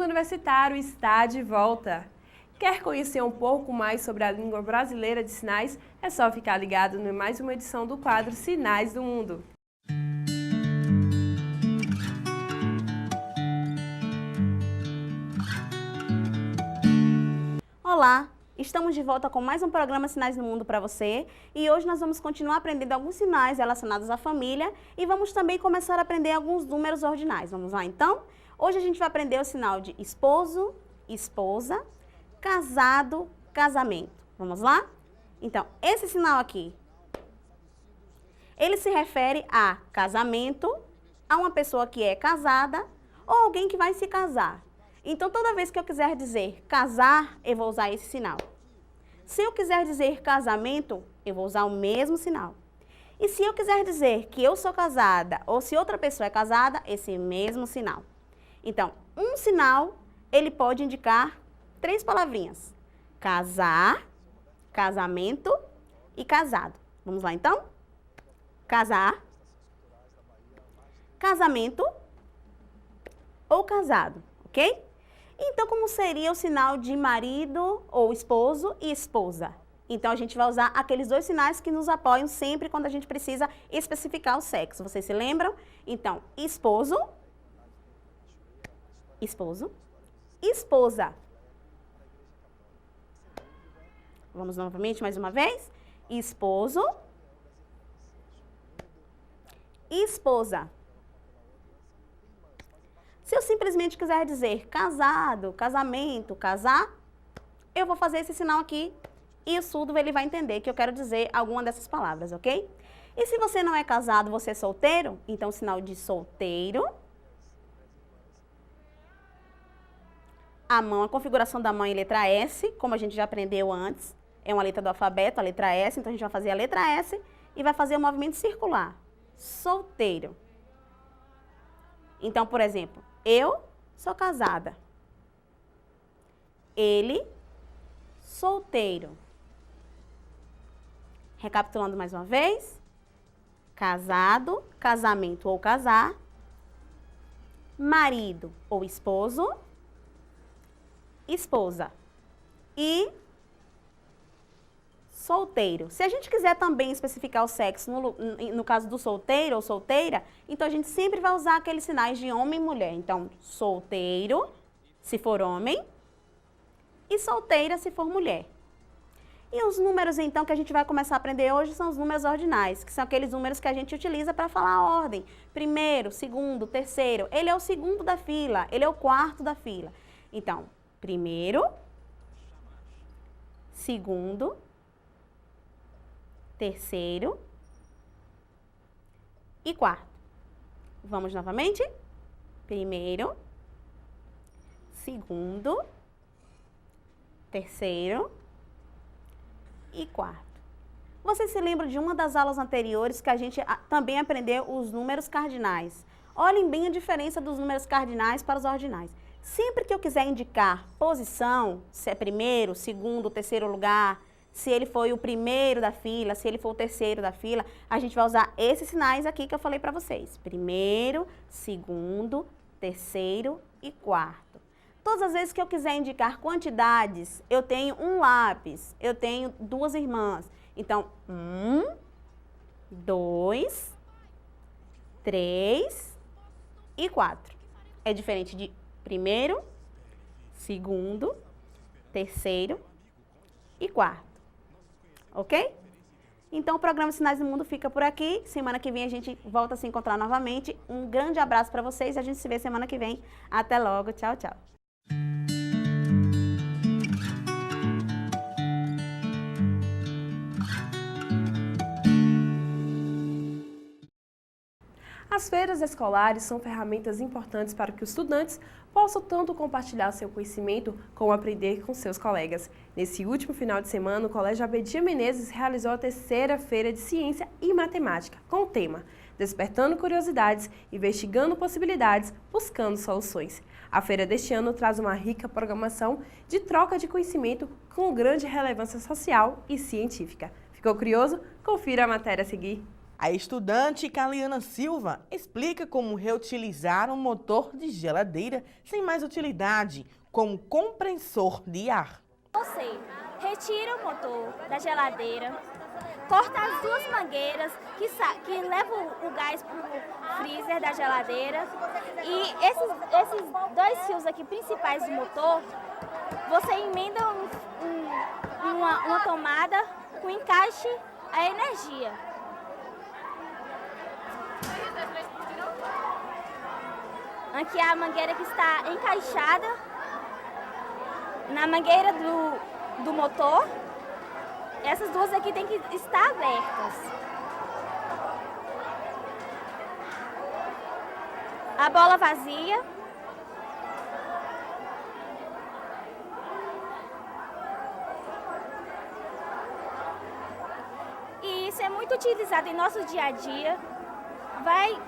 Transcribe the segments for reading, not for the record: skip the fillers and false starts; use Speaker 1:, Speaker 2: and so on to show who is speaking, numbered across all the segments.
Speaker 1: Mundo Universitário está de volta. Quer conhecer um pouco mais sobre a língua brasileira de sinais? É só ficar ligado em mais uma edição do quadro Sinais do Mundo.
Speaker 2: Olá! Estamos de volta com mais um programa Sinais do Mundo para você e hoje nós vamos continuar aprendendo alguns sinais relacionados à família e vamos também começar a aprender alguns números ordinais. Vamos lá então? Hoje a gente vai aprender o sinal de esposo, esposa, casado, casamento. Vamos lá? Então, esse sinal aqui, ele se refere a casamento, a uma pessoa que é casada ou alguém que vai se casar. Então, toda vez que eu quiser dizer casar, eu vou usar esse sinal. Se eu quiser dizer casamento, eu vou usar o mesmo sinal. E se eu quiser dizer que eu sou casada ou se outra pessoa é casada, esse mesmo sinal. Então, um sinal, ele pode indicar 3 palavrinhas. Casar, casamento e casado. Vamos lá, então? Casar, casamento ou casado, ok? Então, como seria o sinal de marido ou esposo e esposa? Então, a gente vai usar aqueles 2 sinais que nos apoiam sempre quando a gente precisa especificar o sexo. Vocês se lembram? Então, esposo, esposo, esposa. Vamos novamente, mais uma vez. Esposo, esposa. Se eu simplesmente quiser dizer casado, casamento, casar, eu vou fazer esse sinal aqui e o surdo ele vai entender que eu quero dizer alguma dessas palavras, ok? E se você não é casado, você é solteiro, então o sinal de solteiro. A mão, a configuração da mão em letra S, como a gente já aprendeu antes, é uma letra do alfabeto, a letra S, então a gente vai fazer a letra S e vai fazer o movimento circular. Solteiro. Então, por exemplo, eu sou casada. Ele, solteiro. Recapitulando mais uma vez. Casado, casamento ou casar. Marido ou esposo. Esposa. E solteiro. Se a gente quiser também especificar o sexo, no caso do solteiro ou solteira, então a gente sempre vai usar aqueles sinais de homem e mulher. Então, solteiro, se for homem, e solteira, se for mulher. E os números, então, que a gente vai começar a aprender hoje são os números ordinais, que são aqueles números que a gente utiliza para falar a ordem. Primeiro, segundo, terceiro. Ele é o segundo da fila, ele é o quarto da fila. Então, primeiro, segundo, terceiro e quarto. Vamos novamente? Primeiro, segundo, terceiro e quarto. Você se lembra de uma das aulas anteriores que a gente também aprendeu os números cardinais? Olhem bem a diferença dos números cardinais para os ordinais. Sempre que eu quiser indicar posição, se é primeiro, segundo, terceiro lugar, se ele foi o primeiro da fila, se ele for o terceiro da fila, a gente vai usar esses sinais aqui que eu falei para vocês. Primeiro, segundo, terceiro e quarto. Todas as vezes que eu quiser indicar quantidades, eu tenho um lápis, eu tenho 2 irmãs. Então, 1, 2, 3 e 4. É diferente de primeiro, segundo, terceiro e quarto. Ok? Então, o programa Sinais do Mundo fica por aqui. Semana que vem a gente volta a se encontrar novamente. Um grande abraço para vocês e a gente se vê semana que vem. Até logo. Tchau, tchau.
Speaker 1: As feiras escolares são ferramentas importantes para que os estudantes possam tanto compartilhar seu conhecimento como aprender com seus colegas. Nesse último final de semana, o Colégio Abedia Menezes realizou a 3ª Feira de Ciência e Matemática, com o tema Despertando Curiosidades, Investigando Possibilidades, Buscando Soluções. A feira deste ano traz uma rica programação de troca de conhecimento com grande relevância social e científica. Ficou curioso? Confira a matéria a seguir.
Speaker 3: A estudante Caliana Silva explica como reutilizar um motor de geladeira sem mais utilidade, como compressor de ar.
Speaker 4: Você retira o motor da geladeira, corta as duas mangueiras que levam o gás para o freezer da geladeira e esses dois fios aqui principais do motor, você emenda uma tomada com encaixe a energia. Aqui é a mangueira que está encaixada na mangueira do motor. Essas duas aqui tem que estar abertas. A bola vazia. E isso é muito utilizado em nosso dia a dia.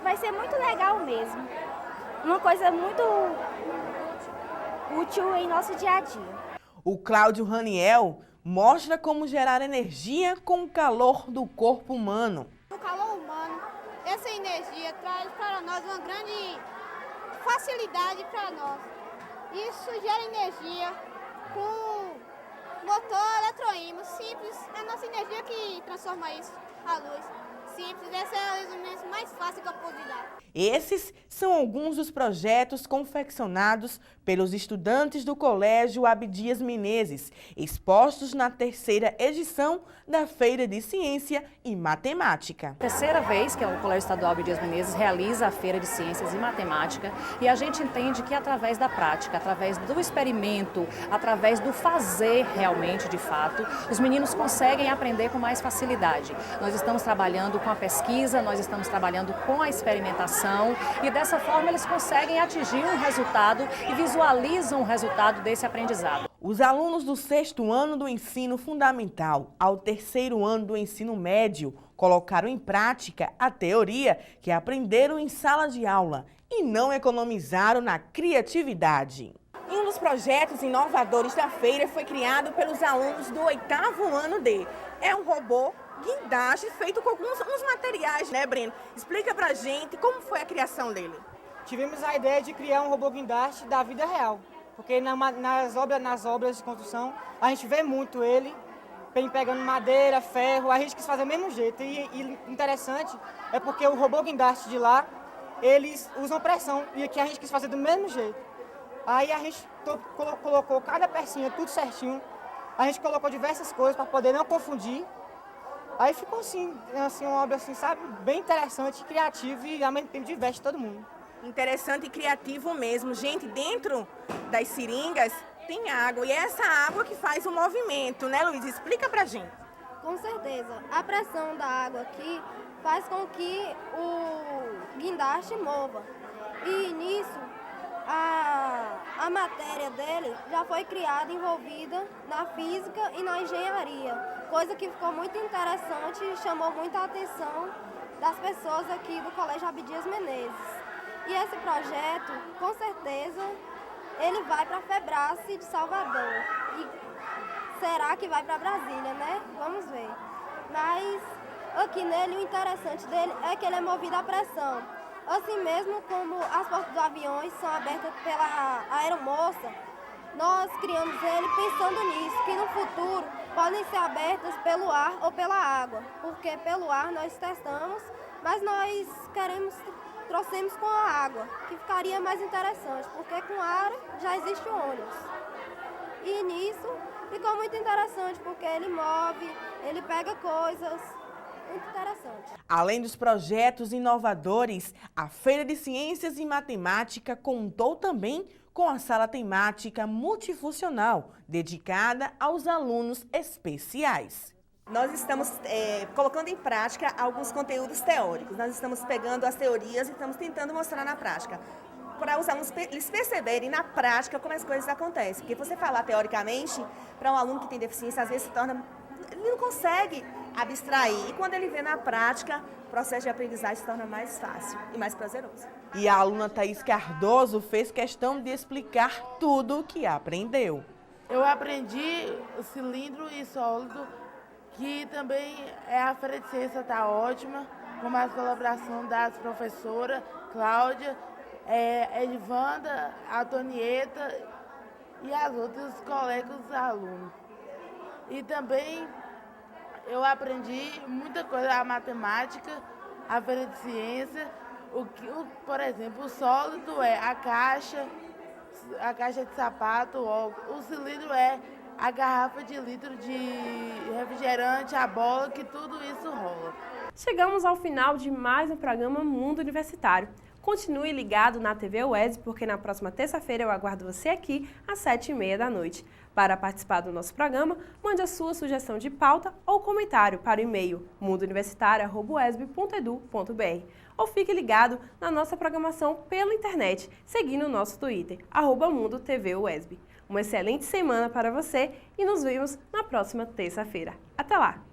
Speaker 4: Vai ser muito legal mesmo. Uma coisa muito útil em nosso dia a dia.
Speaker 3: O Cláudio Raniel mostra como gerar energia com o calor do corpo humano.
Speaker 5: O calor humano, essa energia traz para nós uma grande facilidade para nós. Isso gera energia com motor eletroímã, simples, é a nossa energia que transforma isso, a luz. Simples, esse é o resumo mais fácil que eu pude dar.
Speaker 3: Esses são alguns dos projetos confeccionados pelos estudantes do Colégio Abdias Menezes, expostos na 3ª edição da Feira de Ciência e Matemática.
Speaker 6: Terceira vez que o Colégio Estadual Abdias Menezes realiza a Feira de Ciências e Matemática e a gente entende que através da prática, através do experimento, através do fazer realmente, de fato, os meninos conseguem aprender com mais facilidade. Nós estamos trabalhando com a pesquisa, nós estamos trabalhando com a experimentação e dessa forma eles conseguem atingir um resultado e visualizam o resultado desse aprendizado.
Speaker 3: Os alunos do 6º ano do ensino fundamental ao 3º ano do ensino médio colocaram em prática a teoria que aprenderam em sala de aula e não economizaram na criatividade. Um dos projetos inovadores da feira foi criado pelos alunos do 8º ano D. É um robô guindaste feito com alguns materiais, né, Breno? Explica pra gente como foi a criação dele.
Speaker 7: Tivemos a ideia de criar um robô guindaste da vida real, porque nas obras de construção a gente vê muito ele pegando madeira, ferro, a gente quis fazer do mesmo jeito. E interessante é porque o robô guindaste de lá, eles usam pressão e aqui a gente quis fazer do mesmo jeito. Aí a gente colocou cada pecinha tudo certinho, a gente colocou diversas coisas para poder não confundir. Aí ficou assim uma obra assim, sabe, bem interessante, criativa e ao mesmo tempo diverte todo mundo.
Speaker 3: Interessante e criativo mesmo. Gente, dentro das seringas tem água e é essa água que faz o movimento, né, Luiz? Explica pra gente.
Speaker 5: Com certeza. A pressão da água aqui faz com que o guindaste mova. E nisso, a matéria dele já foi criada, envolvida na física e na engenharia. Coisa que ficou muito interessante e chamou muita atenção das pessoas aqui do Colégio Abdias Menezes. E esse projeto, com certeza, ele vai para a Febrace de Salvador. E será que vai para Brasília, né? Vamos ver. Mas aqui nele, o interessante dele é que ele é movido à pressão. Assim mesmo como as portas dos aviões são abertas pela aeromoça, nós criamos ele pensando nisso, que no futuro podem ser abertas pelo ar ou pela água. Porque pelo ar nós testamos, mas nós trouxemos com a água, que ficaria mais interessante, porque com ar já existe o ônibus. E nisso ficou muito interessante, porque ele move, ele pega coisas. Muito interessante.
Speaker 3: Além dos projetos inovadores, a Feira de Ciências e Matemática contou também com a sala temática multifuncional, dedicada aos alunos especiais.
Speaker 8: Nós estamos colocando em prática alguns conteúdos teóricos. Nós estamos pegando as teorias e estamos tentando mostrar na prática, para os alunos eles perceberem na prática como as coisas acontecem. Porque você falar teoricamente, para um aluno que tem deficiência, às vezes ele não consegue abstrair. E quando ele vê na prática, o processo de aprendizagem se torna mais fácil e mais prazeroso.
Speaker 3: E a aluna Thaís Cardoso fez questão de explicar tudo o que aprendeu.
Speaker 9: Eu aprendi o cilindro e sólido, que também a feira de ciência está ótima. com mais colaboração das professoras Cláudia, Edvanda, Antonieta e as outras colegas alunos. E também eu aprendi muita coisa, a matemática, a feira de ciência, por exemplo, o sólido é a caixa de sapato, o cilindro é a garrafa de litro de refrigerante, a bola, que tudo isso rola.
Speaker 1: Chegamos ao final de mais um programa Mundo Universitário. Continue ligado na TV UESB, porque na próxima terça-feira eu aguardo você aqui às 7h30 da noite. Para participar do nosso programa, mande a sua sugestão de pauta ou comentário para o e-mail mundouniversitario@uesb.edu.br ou fique ligado na nossa programação pela internet, seguindo o nosso Twitter, @MundoTVUESB. Uma excelente semana para você e nos vemos na próxima terça-feira. Até lá!